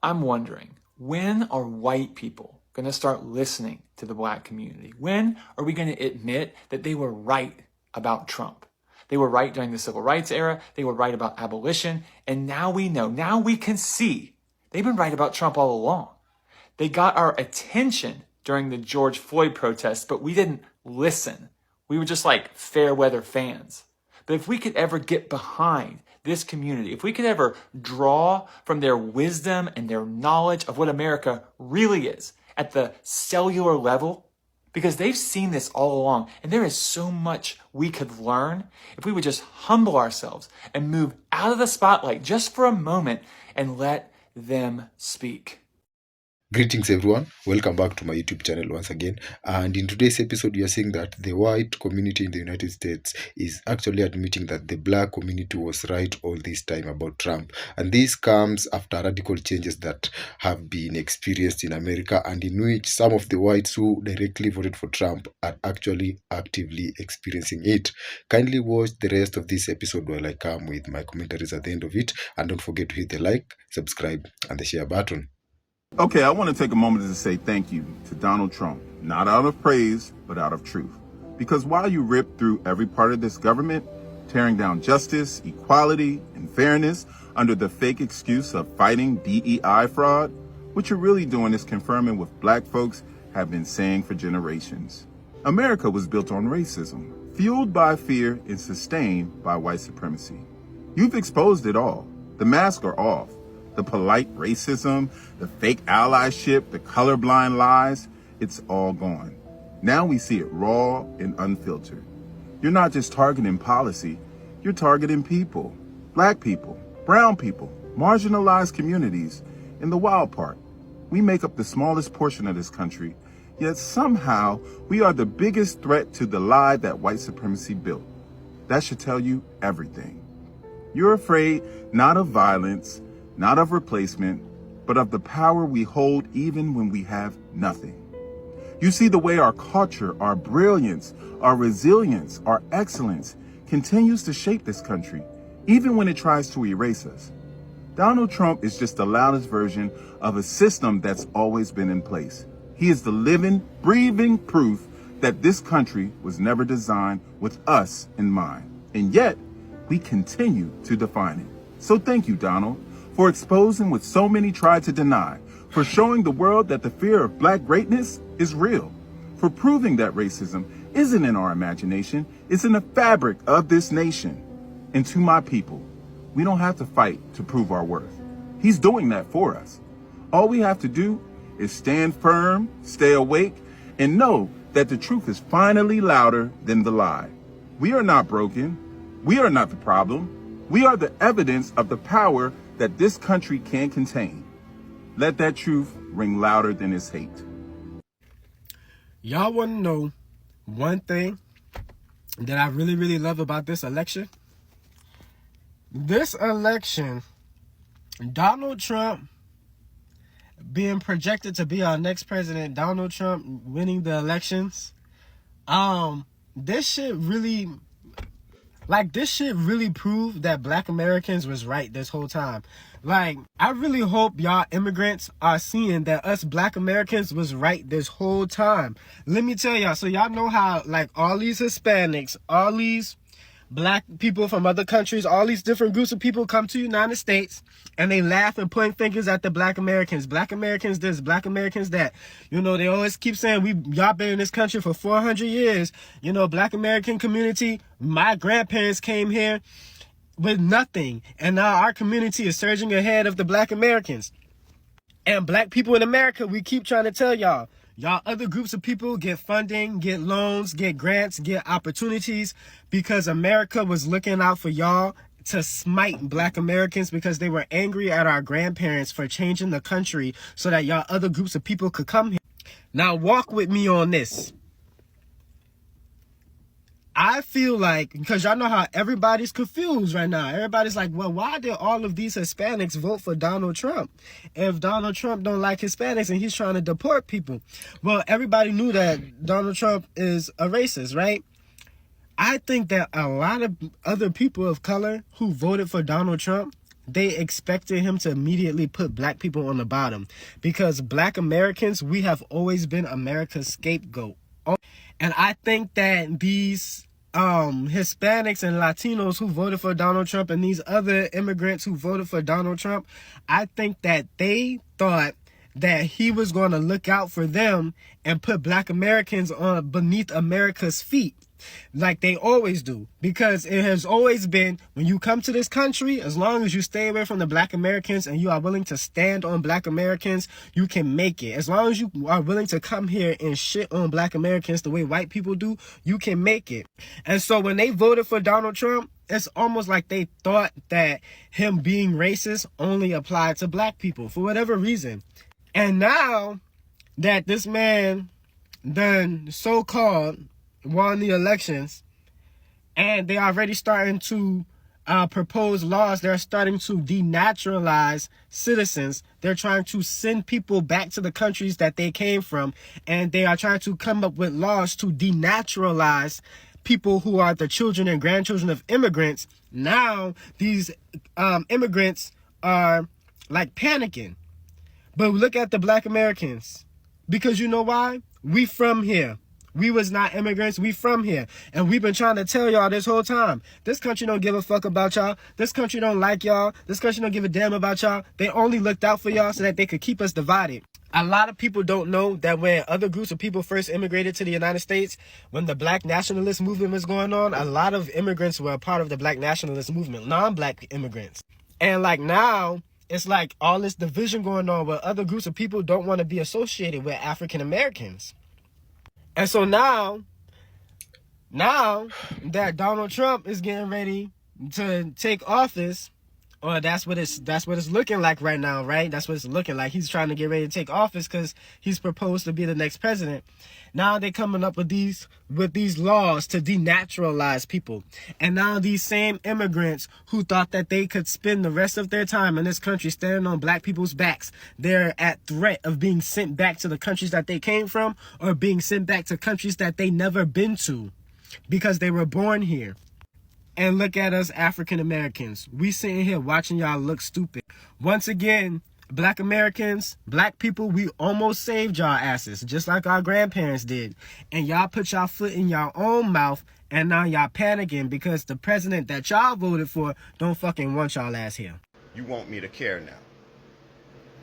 I'm wondering, when are white people going to start listening to the black community? When are we going to admit that they were right about Trump? They were right during the civil rights era. They were right about abolition. And now we know, now we can see they've been right about Trump all along. They got our attention during the George Floyd protests, but we didn't listen. We were just like fair weather fans. But if we could ever get behind this community, if we could ever draw from their wisdom and their knowledge of what America really is at the cellular level, because they've seen this all along, and there is so much we could learn if we would just humble ourselves and move out of the spotlight just for a moment and let them speak. Greetings everyone, welcome back to my YouTube channel once again. And in today's episode we are seeing that the white community in the United States is actually admitting that the black community was right all this time about Trump, and this comes after radical changes that have been experienced in America, and in which some of the whites who directly voted for Trump are actually actively experiencing it. Kindly watch the rest of this episode while I come with my commentaries at the end of it, and don't forget to hit the like, subscribe and the share button. Okay, I want to take a moment to say thank you to Donald Trump, not out of praise, but out of truth. Because while you rip through every part of this government, tearing down justice, equality, and fairness under the fake excuse of fighting DEI fraud, what you're really doing is confirming what black folks have been saying for generations. America was built on racism, fueled by fear and sustained by white supremacy. You've exposed it all. The masks are off. The polite racism, the fake allyship, the colorblind lies, it's all gone. Now we see it raw and unfiltered. You're not just targeting policy, you're targeting people. Black people, brown people, marginalized communities. And the wild part, we make up the smallest portion of this country, yet somehow we are the biggest threat to the lie that white supremacy built. That should tell you everything. You're afraid not of violence, not of replacement, but of the power we hold even when we have nothing. You see the way our culture, our brilliance, our resilience, our excellence continues to shape this country, even when it tries to erase us. Donald Trump is just the loudest version of a system that's always been in place. He is the living, breathing proof that this country was never designed with us in mind. And yet, we continue to define it. So thank you, Donald, for exposing what so many tried to deny, for showing the world that the fear of black greatness is real, for proving that racism isn't in our imagination, it's in the fabric of this nation. And to my people, we don't have to fight to prove our worth. He's doing that for us. All we have to do is stand firm, stay awake, and know that the truth is finally louder than the lie. We are not broken. We are not the problem. We are the evidence of the power that this country can contain. Let that truth ring louder than its hate. Y'all want to know one thing that I really, really love about this election? This election, Donald Trump being projected to be our next president, Donald Trump winning the elections, this shit really proved that black Americans was right this whole time. Like, I really hope y'all immigrants are seeing that us black Americans was right this whole time. Let me tell y'all, so y'all know how, like, all these Hispanics, all these black people from other countries, all these different groups of people come to the United States and they laugh and point fingers at the black Americans. Black Americans this, black Americans that. You know, they always keep saying, y'all been in this country for 400 years. You know, black American community, my grandparents came here with nothing. And now our community is surging ahead of the black Americans. And black people in America, we keep trying to tell y'all other groups of people get funding, get loans, get grants, get opportunities because America was looking out for y'all to smite black Americans because they were angry at our grandparents for changing the country so that y'all other groups of people could come here. Now walk with me on this. I feel like, because y'all know how everybody's confused right now. Everybody's like, well, why did all of these Hispanics vote for Donald Trump? If Donald Trump don't like Hispanics and he's trying to deport people. Well, everybody knew that Donald Trump is a racist, right? I think that a lot of other people of color who voted for Donald Trump they expected him to immediately put black people on the bottom, because black Americans, we have always been America's scapegoat. And I think that these Hispanics and Latinos who voted for Donald Trump and these other immigrants who voted for Donald Trump, I think that they thought that he was going to look out for them and put black Americans on beneath America's feet, like they always do. Because it has always been, when you come to this country, as long as you stay away from the black Americans and you are willing to stand on black Americans, you can make it. As long as you are willing to come here and shit on black Americans the way white people do, you can make it. And so when they voted for Donald Trump, it's almost like they thought that him being racist only applied to black people for whatever reason. And now that this man done so-called won the elections, and they are already starting to propose laws, they're starting to denaturalize citizens. They're trying to send people back to the countries that they came from, and they are trying to come up with laws to denaturalize people who are the children and grandchildren of immigrants. Now these immigrants are like panicking. But look at the black Americans, because you know why? We from here. We was not immigrants. We from here. And we've been trying to tell y'all this whole time. This country don't give a fuck about y'all. This country don't like y'all. This country don't give a damn about y'all. They only looked out for y'all so that they could keep us divided. A lot of people don't know that when other groups of people first immigrated to the United States, when the black nationalist movement was going on, a lot of immigrants were a part of the black nationalist movement, non-black immigrants. And like now, it's like all this division going on where other groups of people don't want to be associated with African Americans. And so now that Donald Trump is getting ready to take office, or that's what it's looking like right now, right? That's what it's looking like. He's trying to get ready to take office because he's proposed to be the next president. Now they're coming up with these laws to denaturalize people. And now these same immigrants who thought that they could spend the rest of their time in this country standing on black people's backs, they're at threat of being sent back to the countries that they came from, or being sent back to countries that they never been to because they were born here. And look at us African Americans. We sitting here watching y'all look stupid. Once again, black Americans, black people, we almost saved y'all asses, just like our grandparents did. And y'all put y'all foot in y'all own mouth, and now y'all panicking because the president that y'all voted for don't fucking want y'all ass here. You want me to care now.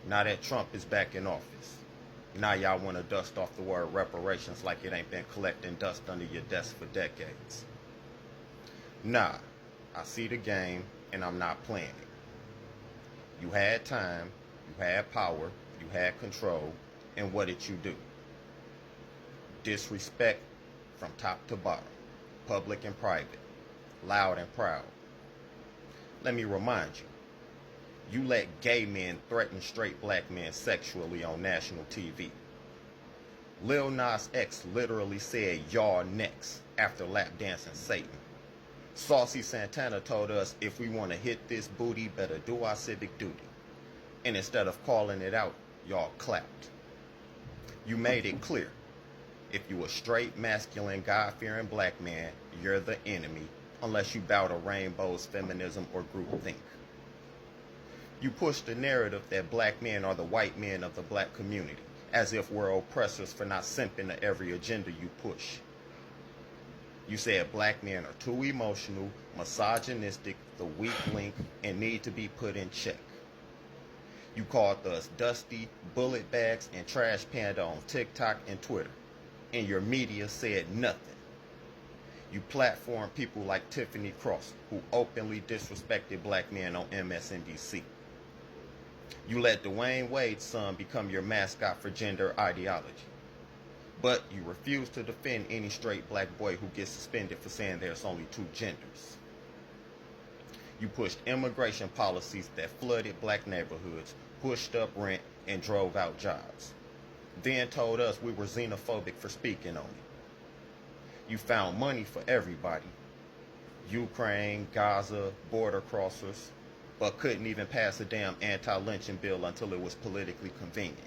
Now that Trump is back in office. Now y'all want to dust off the word reparations like it ain't been collecting dust under your desk for decades. Nah, I see the game and I'm not playing it. You had time, you had power, you had control, and what did you do? Disrespect from top to bottom, public and private, loud and proud. Let me remind you, you let gay men threaten straight black men sexually on national TV. Lil Nas X literally said y'all next after lap dancing Satan. Saucy Santana told us if we want to hit this booty, better do our civic duty. And instead of calling it out, y'all clapped. You made it clear. If you a straight, masculine, God-fearing black man, you're the enemy, unless you bow to rainbows, feminism, or groupthink. You push the narrative that black men are the white men of the black community, as if we're oppressors for not simping to every agenda you push. You said black men are too emotional, misogynistic, the weak link, and need to be put in check. You called us dusty, bullet bags, and trash panda on TikTok and Twitter, and your media said nothing. You platformed people like Tiffany Cross, who openly disrespected black men on MSNBC. You let Dwayne Wade's son become your mascot for gender ideology. But you refuse to defend any straight black boy who gets suspended for saying there's only two genders. You pushed immigration policies that flooded black neighborhoods, pushed up rent, and drove out jobs. Then told us we were xenophobic for speaking on it. You found money for everybody. Ukraine, Gaza, border crossers, but couldn't even pass a damn anti-lynching bill until it was politically convenient.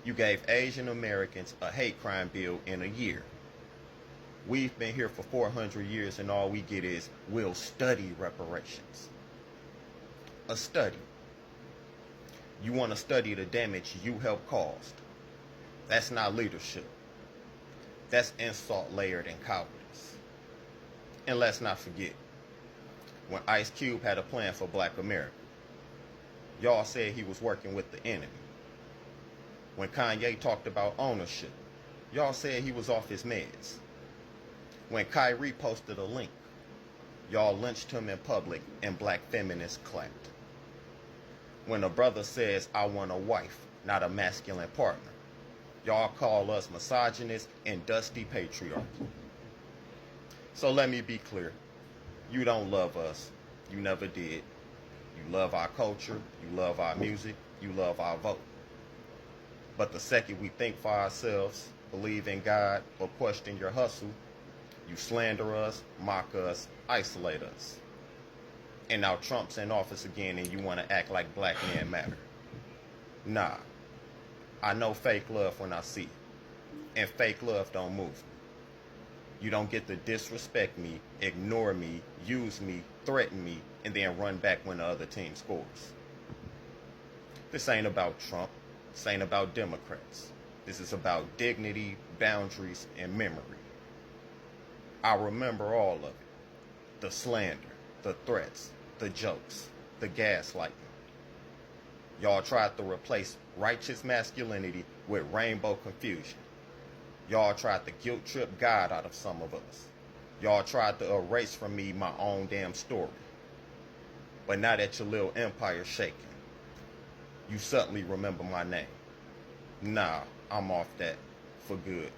You gave Asian Americans a hate crime bill in a year. We've been here for 400 years and all we get is, we'll study reparations. a study. You want to study the damage you helped cause. That's not leadership. That's insult layered in cowardice. And let's not forget, when Ice Cube had a plan for Black America, y'all said he was working with the enemy. When Kanye talked about ownership, y'all said he was off his meds. When Kyrie posted a link, y'all lynched him in public and Black feminists clapped. When a brother says, I want a wife, not a masculine partner, y'all call us misogynist and dusty patriarchy. So let me be clear. You don't love us. You never did. You love our culture. You love our music. You love our vote. But the second we think for ourselves, believe in God, or question your hustle, you slander us, mock us, isolate us. And now Trump's in office again and you want to act like Black men matter. Nah. I know fake love when I see it. And fake love don't move me. You don't get to disrespect me, ignore me, use me, threaten me, and then run back when the other team scores. This ain't about Trump. This ain't about Democrats. This is about dignity, boundaries, and memory. I remember all of it. The slander, the threats, the jokes, the gaslighting. Y'all tried to replace righteous masculinity with rainbow confusion. Y'all tried to guilt trip God out of some of us. Y'all tried to erase from me my own damn story. But now that your little empire's shaking, you suddenly remember my name. Nah, I'm off that for good.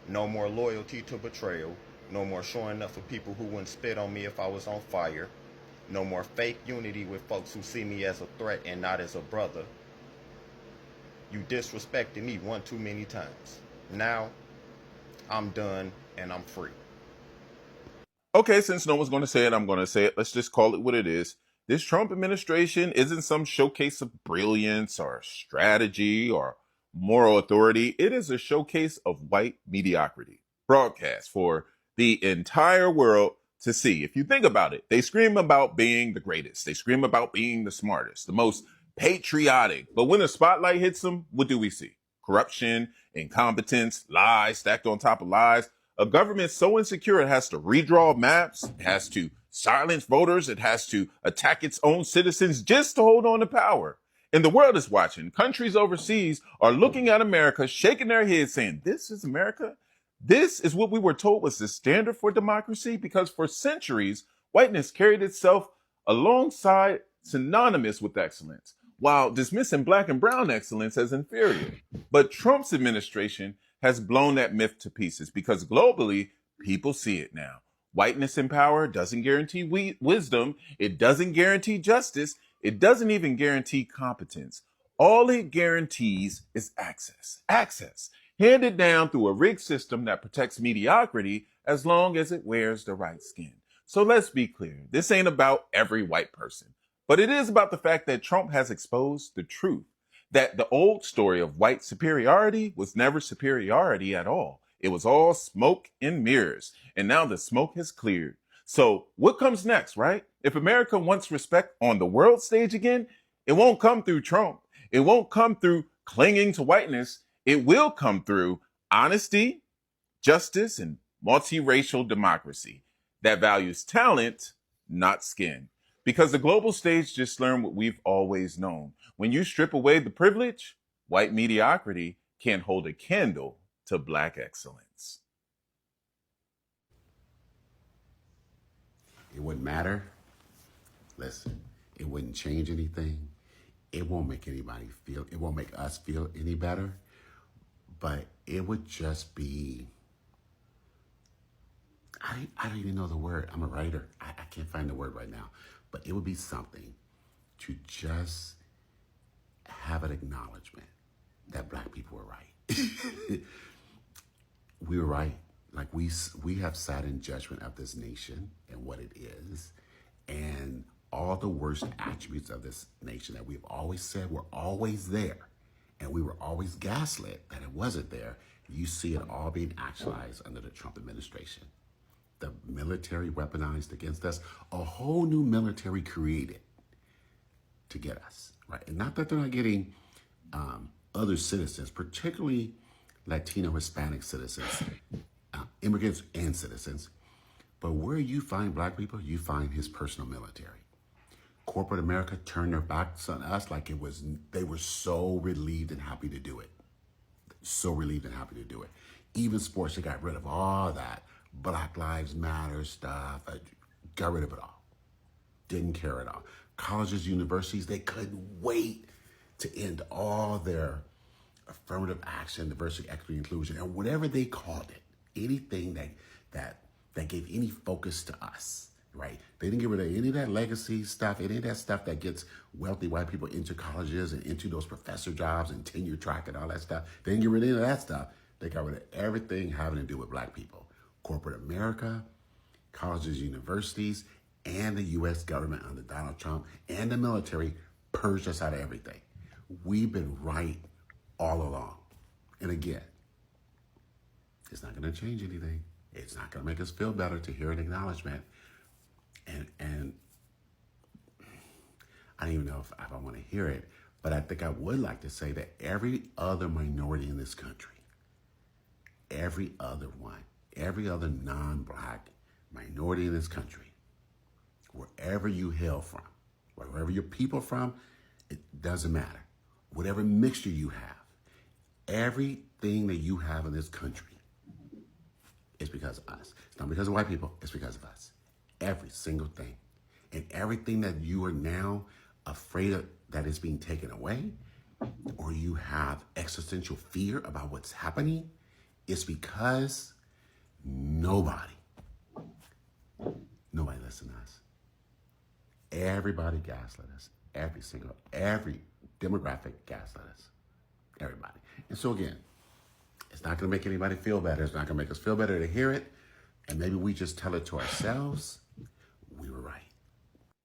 No more loyalty to betrayal. No more showing up for people who wouldn't spit on me if I was on fire. No more fake unity with folks who see me as a threat and not as a brother. You disrespected me one too many times. Now, I'm done and I'm free. Okay, since no one's going to say it, I'm going to say it. Let's just call it what it is. This Trump administration isn't some showcase of brilliance or strategy or moral authority. It is a showcase of white mediocrity, broadcast for the entire world to see. If you think about it, they scream about being the greatest. They scream about being the smartest, the most patriotic. But when the spotlight hits them, what do we see? Corruption, incompetence, lies stacked on top of lies. A government so insecure it has to redraw maps, it has to silence voters, it has to attack its own citizens just to hold on to power. And the world is watching. Countries overseas are looking at America, shaking their heads saying, this is America? This is what we were told was the standard for democracy? Because for centuries, whiteness carried itself alongside synonymous with excellence, while dismissing Black and brown excellence as inferior. But Trump's administration has blown that myth to pieces because globally, people see it now. Whiteness in power doesn't guarantee wisdom. It doesn't guarantee justice. It doesn't even guarantee competence. All it guarantees is access. Access, handed down through a rigged system that protects mediocrity as long as it wears the right skin. So let's be clear. This ain't about every white person. But it is about the fact that Trump has exposed the truth, that the old story of white superiority was never superiority at all. It was all smoke and mirrors. And now the smoke has cleared. So what comes next, right? If America wants respect on the world stage again, it won't come through Trump. It won't come through clinging to whiteness. It will come through honesty, justice, and multiracial democracy that values talent, not skin. Because the global stage just learned what we've always known. When you strip away the privilege, white mediocrity can't hold a candle to Black excellence. It wouldn't matter. Listen, it wouldn't change anything. It won't make anybody feel, it won't make us feel any better. But it would just be, I don't even know the word. I'm a writer. I can't find the word right now. But it would be something to just have an acknowledgement that Black people were right. We were right. Like we have sat in judgment of this nation and what it is, and all the worst attributes of this nation that we've always said were always there, and we were always gaslit that it wasn't there. You see it all being actualized under the Trump administration. The military weaponized against us, a whole new military created to get us, right? And not that they're not getting other citizens, particularly Latino, Hispanic citizens, immigrants and citizens. But where you find black people, you find his personal military. Corporate America turned their backs on us like they were so relieved and happy to do it. So relieved and happy to do it. Even sports, they got rid of all that Black Lives Matter stuff. Got rid of it all. Didn't care at all. Colleges, universities, they couldn't wait to end all their affirmative action, diversity, equity, inclusion, and whatever they called it. Anything that gave any focus to us, right? They didn't get rid of any of that legacy stuff, any of that stuff that gets wealthy white people into colleges and into those professor jobs and tenure track and all that stuff. They didn't get rid of any of that stuff. They got rid of everything having to do with black people. Corporate America, colleges, universities, and the U.S. government under Donald Trump and the military purged us out of everything. We've been right all along. And again, it's not going to change anything. It's not going to make us feel better to hear an acknowledgement. And I don't even know if I want to hear it, but I think I would like to say that every other minority in this country, every other one, every other non-black minority in this country, wherever you hail from, wherever your people from, it doesn't matter. Whatever mixture you have, everything that you have in this country is because of us. It's not because of white people, it's because of us. Every single thing. And everything that you are now afraid of that is being taken away, or you have existential fear about what's happening, it's because nobody listened to us. Everybody gaslit us. Every demographic gaslit us. Everybody. And so again, it's not going to make anybody feel better. It's not going to make us feel better to hear it. And maybe we just tell it to ourselves. We were right.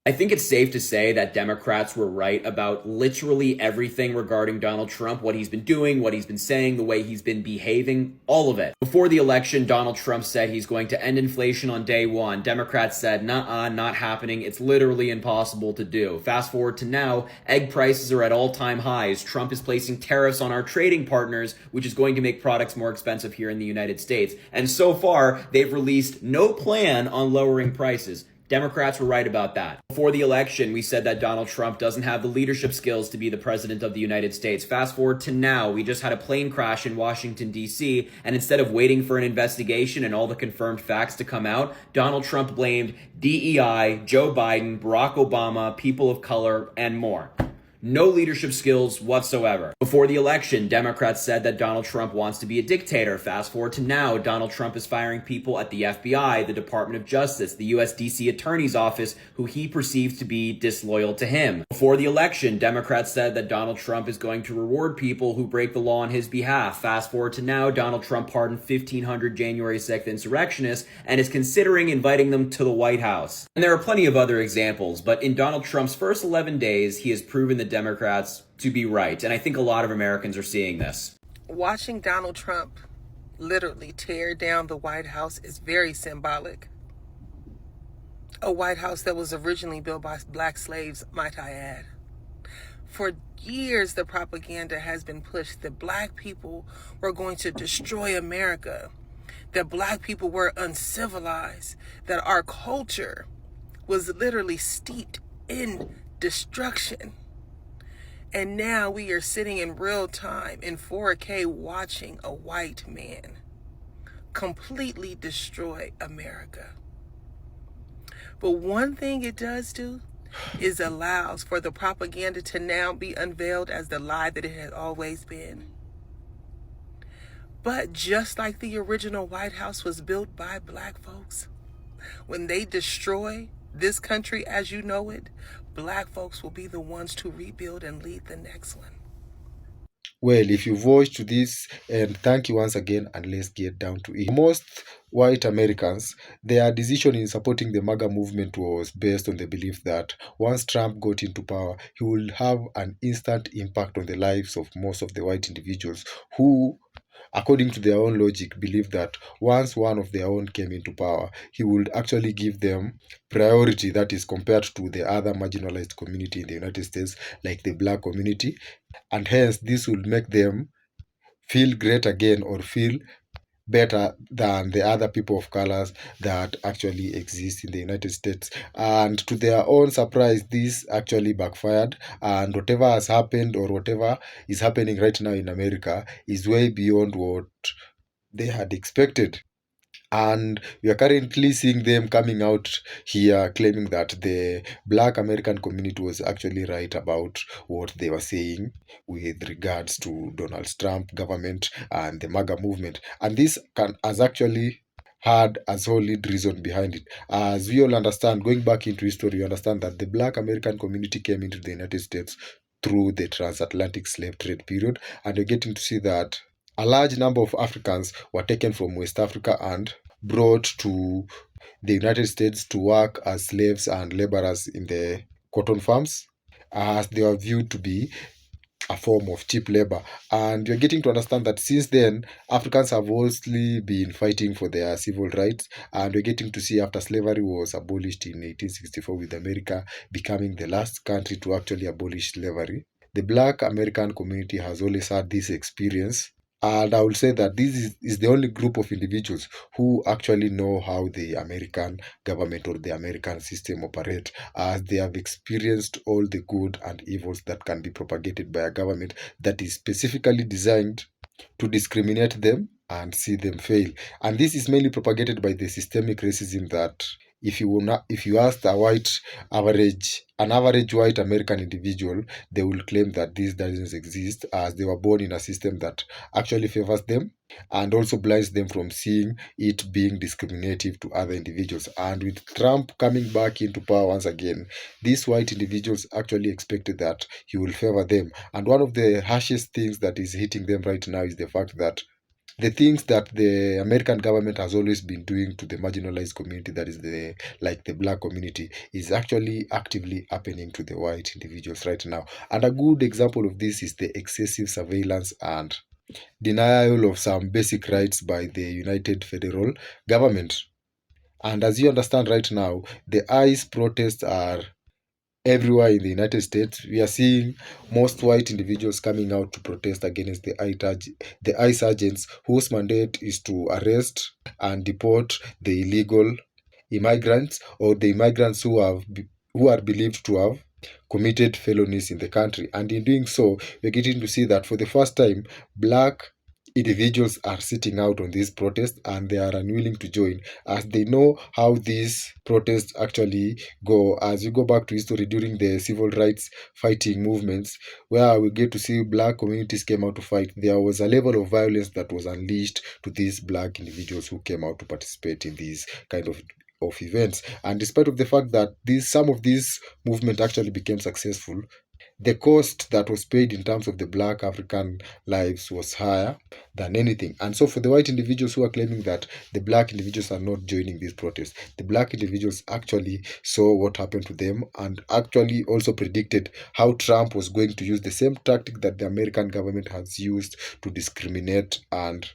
I think it's safe to say that Democrats were right about literally everything regarding Donald Trump, what he's been doing, what he's been saying, the way he's been behaving, all of it. Before the election, Donald Trump said he's going to end inflation on day one. Democrats said, nuh-uh, not happening. It's literally impossible to do. Fast forward to now, egg prices are at all-time highs. Trump is placing tariffs on our trading partners, which is going to make products more expensive here in the United States. And so far, they've released no plan on lowering prices. Democrats were right about that. Before the election, we said that Donald Trump doesn't have the leadership skills to be the president of the United States. Fast forward to now, we just had a plane crash in Washington, D.C., and instead of waiting for an investigation and all the confirmed facts to come out, Donald Trump blamed DEI, Joe Biden, Barack Obama, people of color, and more. No leadership skills whatsoever. Before the election, Democrats said that Donald Trump wants to be a dictator. Fast forward to now, Donald Trump is firing people at the FBI, the Department of Justice, the U.S. D.C. Attorney's Office, who he perceives to be disloyal to him. Before the election, Democrats said that Donald Trump is going to reward people who break the law on his behalf. Fast forward to now, Donald Trump pardoned 1,500 January 6th insurrectionists and is considering inviting them to the White House. And there are plenty of other examples, but in Donald Trump's first 11 days, he has proven the Democrats to be right. And I think a lot of Americans are seeing this. Watching Donald Trump literally tear down the White House is very symbolic. A White House that was originally built by black slaves, might I add. For years, the propaganda has been pushed that black people were going to destroy America, that black people were uncivilized, that our culture was literally steeped in destruction. And now we are sitting in real time in 4K watching a white man completely destroy America. But one thing it does do is allows for the propaganda to now be unveiled as the lie that it had always been. But just like the original White House was built by black folks, when they destroy this country as you know it, black folks will be the ones to rebuild and lead the next one. Well, if you've watched this, and thank you once again, and let's get down to it. Most white Americans, their decision in supporting the MAGA movement was based on the belief that once Trump got into power, he would have an instant impact on the lives of most of the white individuals who according to their own logic, believe that once one of their own came into power, he would actually give them priority, that is compared to the other marginalized community in the United States, like the black community, and hence this would make them feel great again or feel better than the other people of colors that actually exist in the United States. And to their own surprise, this actually backfired, and whatever has happened or whatever is happening right now in America is way beyond what they had expected. And we are currently seeing them coming out here claiming that the black American community was actually right about what they were saying with regards to Donald Trump government and the MAGA movement. And this has actually had a solid reason behind it. As we all understand, going back into history, we understand that the black American community came into the United States through the transatlantic slave trade period, and we're getting to see that a large number of Africans were taken from West Africa and brought to the United States to work as slaves and laborers in the cotton farms, as they were viewed to be a form of cheap labor. And you're getting to understand that since then, Africans have mostly been fighting for their civil rights, and we're getting to see after slavery was abolished in 1864, with America becoming the last country to actually abolish slavery, the black American community has always had this experience. And I will say that this is the only group of individuals who actually know how the American government or the American system operate, as they have experienced all the good and evils that can be propagated by a government that is specifically designed to discriminate them and see them fail. And this is mainly propagated by the systemic racism that if you ask an average white American individual, they will claim that this doesn't exist, as they were born in a system that actually favors them and also blinds them from seeing it being discriminative to other individuals. And with Trump coming back into power once again, these white individuals actually expected that he will favor them. And one of the harshest things that is hitting them right now is the fact that the things that the American government has always been doing to the marginalized community, that is the black community, is actually actively happening to the white individuals right now. And a good example of this is the excessive surveillance and denial of some basic rights by the United Federal Government. And as you understand right now, the ICE protests are everywhere in the United States. We are seeing most white individuals coming out to protest against the ICE agents, whose mandate is to arrest and deport the illegal immigrants or the immigrants who are believed to have committed felonies in the country. And in doing so, we're getting to see that for the first time, black individuals are sitting out on these protests, and they are unwilling to join, as they know how these protests actually go. As you go back to history, during the civil rights fighting movements, where we get to see black communities came out to fight, there was a level of violence that was unleashed to these black individuals who came out to participate in these kind of events. And despite of the fact that some of these movement actually became successful, the cost that was paid in terms of the black African lives was higher than anything. And so for the white individuals who are claiming that the black individuals are not joining these protests, the black individuals actually saw what happened to them, and actually also predicted how Trump was going to use the same tactic that the American government has used to discriminate and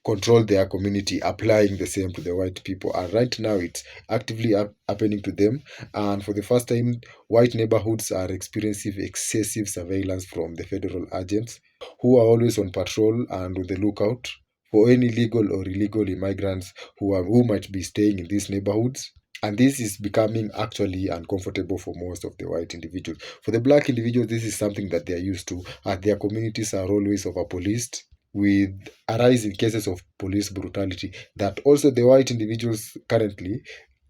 control their community, applying the same to the white people. And right now it's actively happening to them. And for the first time, white neighborhoods are experiencing excessive surveillance from the federal agents, who are always on patrol and on the lookout for any legal or illegal immigrants who might be staying in these neighborhoods. And this is becoming actually uncomfortable for most of the white individuals. For the black individuals, this is something that they are used to, as their communities are always over-policed, with a rise in cases of police brutality that also the white individuals currently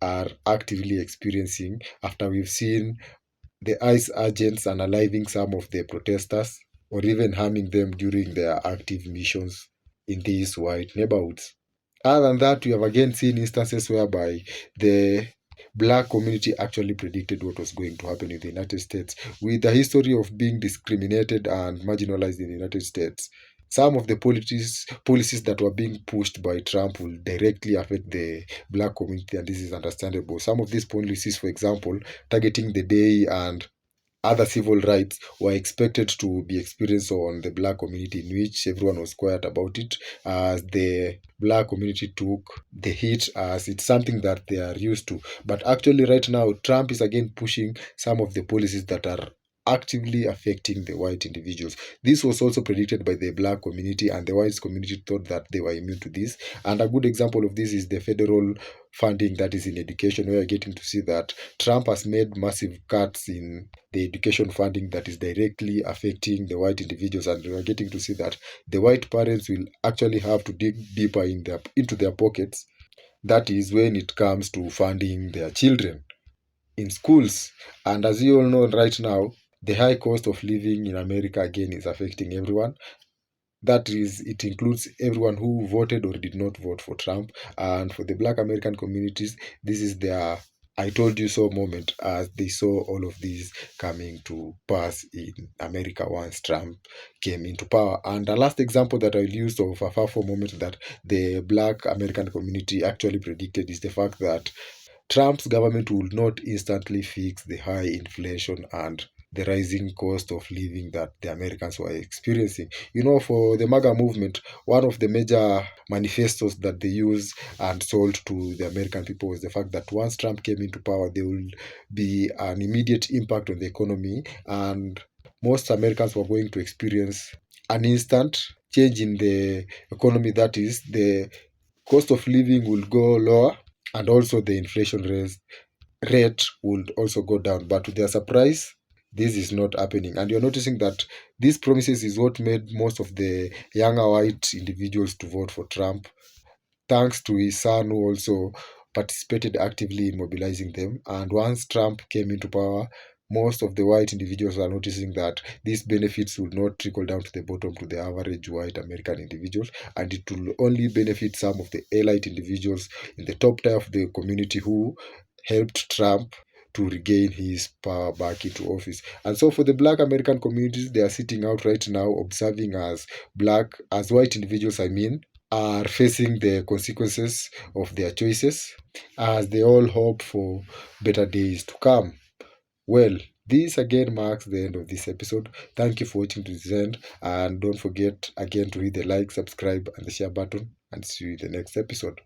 are actively experiencing, after we've seen the ICE agents unaliving some of the protesters or even harming them during their active missions in these white neighborhoods. Other than that, we have again seen instances whereby the black community actually predicted what was going to happen in the United States. With the history of being discriminated and marginalized in the United States, some of the policies that were being pushed by Trump will directly affect the black community, and this is understandable. Some of these policies, for example, targeting the day and other civil rights were expected to be experienced on the black community, in which everyone was quiet about it, as the black community took the hit, as it's something that they are used to. But actually right now, Trump is again pushing some of the policies that are actively affecting the white individuals. This was also predicted by the black community, and the white community thought that they were immune to this. And a good example of this is the federal funding that is in education, where you're getting to see that Trump has made massive cuts in the education funding that is directly affecting the white individuals, and we're getting to see that the white parents will actually have to dig deeper into their pockets. That is when it comes to funding their children in schools. And as you all know right now, the high cost of living in America again is affecting everyone. That is, it includes everyone who voted or did not vote for Trump. And for the black American communities, this is their I told you so moment, as they saw all of these coming to pass in America once Trump came into power. And the last example that I'll use of a far moment that the black American community actually predicted is the fact that Trump's government will not instantly fix the high inflation and the rising cost of living that the Americans were experiencing. You know, for the MAGA movement, one of the major manifestos that they used and sold to the American people was the fact that once Trump came into power, there will be an immediate impact on the economy, and most Americans were going to experience an instant change in the economy. That is, the cost of living will go lower, and also the inflation rate would also go down. But to their surprise, this is not happening. And you're noticing that these promises is what made most of the younger white individuals to vote for Trump, thanks to his son, who also participated actively in mobilizing them. And once Trump came into power, most of the white individuals are noticing that these benefits will not trickle down to the bottom, to the average white American individuals, and it will only benefit some of the elite individuals in the top tier of the community who helped Trump to regain his power back into office. And so for the black American communities, they are sitting out right now observing as white individuals, are facing the consequences of their choices, as they all hope for better days to come. Well, this again marks the end of this episode. Thank you for watching to this end, and don't forget again to hit the like, subscribe, and the share button, and see you in the next episode.